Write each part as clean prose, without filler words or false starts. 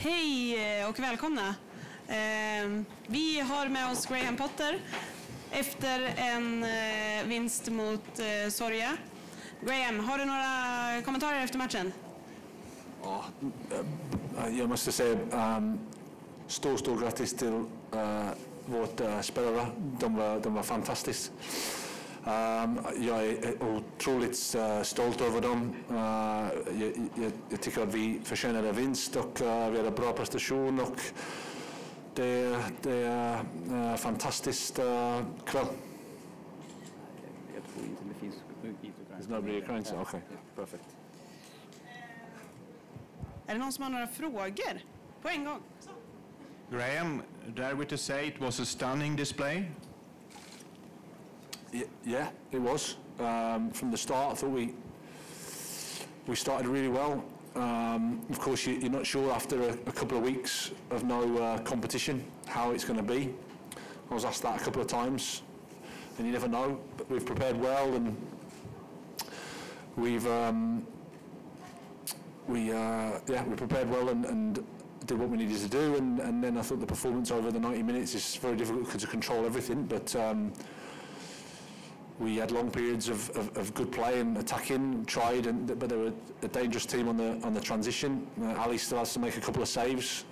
Hej och välkomna. Vi har med oss Graham Potter efter en vinst mot Zorya. Graham, har du några kommentarer efter matchen? Ja, jag måste säga stor grattis till vårt spelare. De var fantastiskt. Jag är otroligt stolt över dem. Jag tycker att vi förtjänade vinst och vi hade bra prestation och det är fantastiskt kväll. Jag tror inte det finns There's nobody Ukrainian? Okay, perfect. Är det någon som har några frågor på en gång? Graham, dare we to say it was a stunning display? Yeah, it was. From the start, I thought we started really well. Of course, you're not sure after a couple of weeks of no competition how it's going to be. I was asked that a couple of times, and you never know. But we've prepared well, and we prepared well and did what we needed to do. And then I thought the performance over the 90 minutes is very difficult to control everything, but. We had long periods of good play and attacking, but they were a dangerous team on the transition. Ali still has to make a couple of saves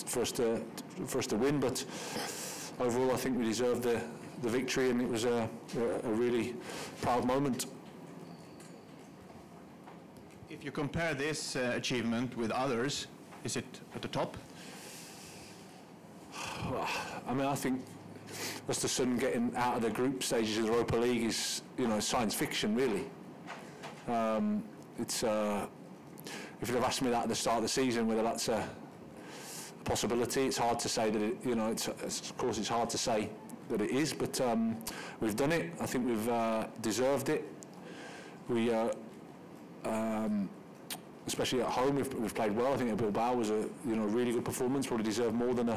for us to win, but overall I think we deserved the victory, and it was a really proud moment. If you compare this achievement with others, is it at the top? I mean, I think Östersunds getting out of the group stages of the Europa League is, science fiction, really. It's if you'd have asked me that at the start of the season, whether that's a possibility, it's hard to say that it. Of course, it's hard to say that it is, but we've done it. I think we've deserved it. We, especially at home, we've played well. I think Bilbao was a really good performance. Probably deserved more than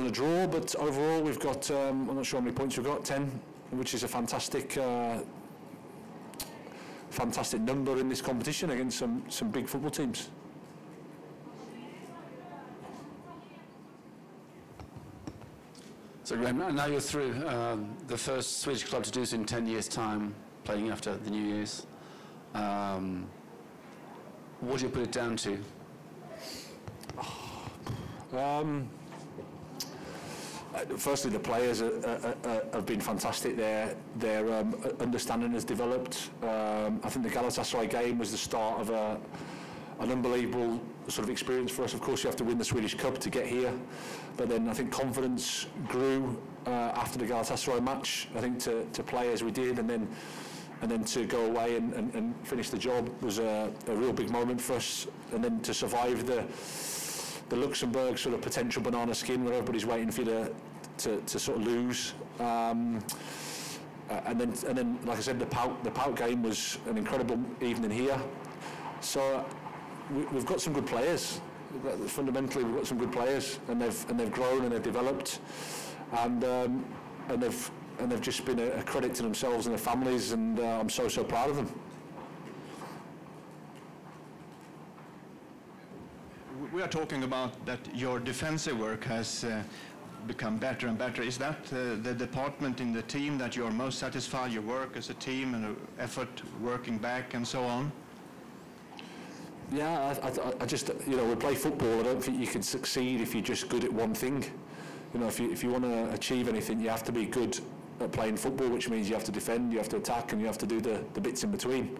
a draw, but overall we've got, I'm not sure how many points we've got, 10, which is a fantastic number in this competition against some big football teams. So Graham, now you're through, the first Swedish club to do so in 10 years' time, playing after the New Year's. What do you put it down to? Firstly, the players have been fantastic. Their understanding has developed. I think the Galatasaray game was the start of an unbelievable sort of experience for us. Of course, you have to win the Swedish Cup to get here, but then I think confidence grew after the Galatasaray match. I think to play as we did, and then to go away and finish the job was a real big moment for us. And then to survive the Luxembourg sort of potential banana skin where everybody's waiting for you to sort of lose, and then like I said, the Pout game was an incredible evening here. So we've got some good players. Fundamentally, we've got some good players, and they've grown and they've developed, and they've just been a credit to themselves and their families, and I'm so proud of them. We are talking about that your defensive work has become better and better. Is that the department in the team that you're most satisfied, your work as a team and effort working back and so on? Yeah, I just, we play football. I don't think you can succeed if you're just good at one thing. If you want to achieve anything, you have to be good at playing football, which means you have to defend, you have to attack, and you have to do the bits in between.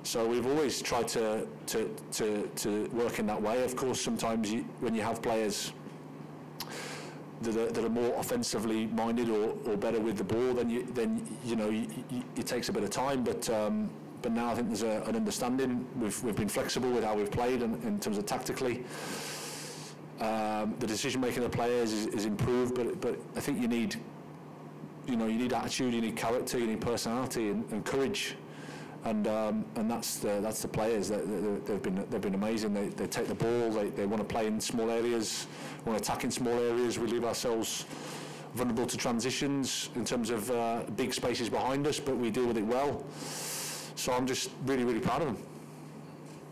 So we've always tried to work in that way. Of course, sometimes when you have players that are more offensively minded or better with the ball, then it takes a bit of time. But now I think there's an understanding. We've been flexible with how we've played in terms of tactically. The decision making of the players is improved, but I think you need attitude, you need character, you need personality and courage. And that's the players. They've been amazing. They take the ball. They want to play in small areas. Want to attack in small areas. We leave ourselves vulnerable to transitions in terms of big spaces behind us, but we deal with it well. So I'm just really proud of them.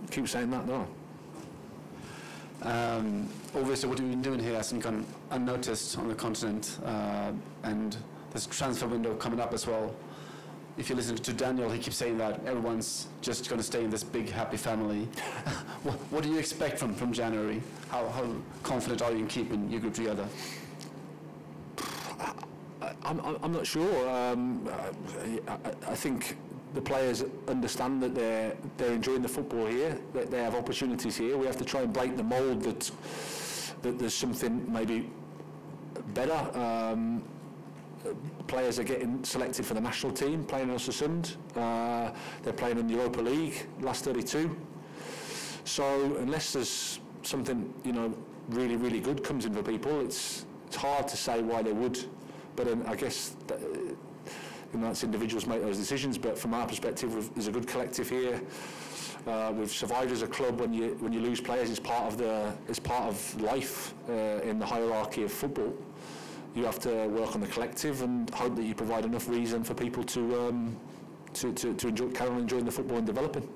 Keep saying that, don't I? Obviously, what we've been doing here hasn't gone unnoticed on the continent, and there's a transfer window coming up as well. If you listen to Daniel, he keeps saying that everyone's just going to stay in this big, happy family. What do you expect from January? How confident are you in keeping your group together? I'm not sure. I think the players understand that they're enjoying the football here, that they have opportunities here. We have to try and break the mould that there's something maybe better. Players are getting selected for the national team, playing in Östersunds. They're playing in the Europa League, last 32. So unless there's something, really, really good comes in for people, it's hard to say why they would. But I guess that's individuals make those decisions. But from our perspective, there's a good collective here. We've survived as a club. When you lose players, it's part of life in the hierarchy of football. You have to work on the collective and hope that you provide enough reason for people to carry on enjoying the football and developing.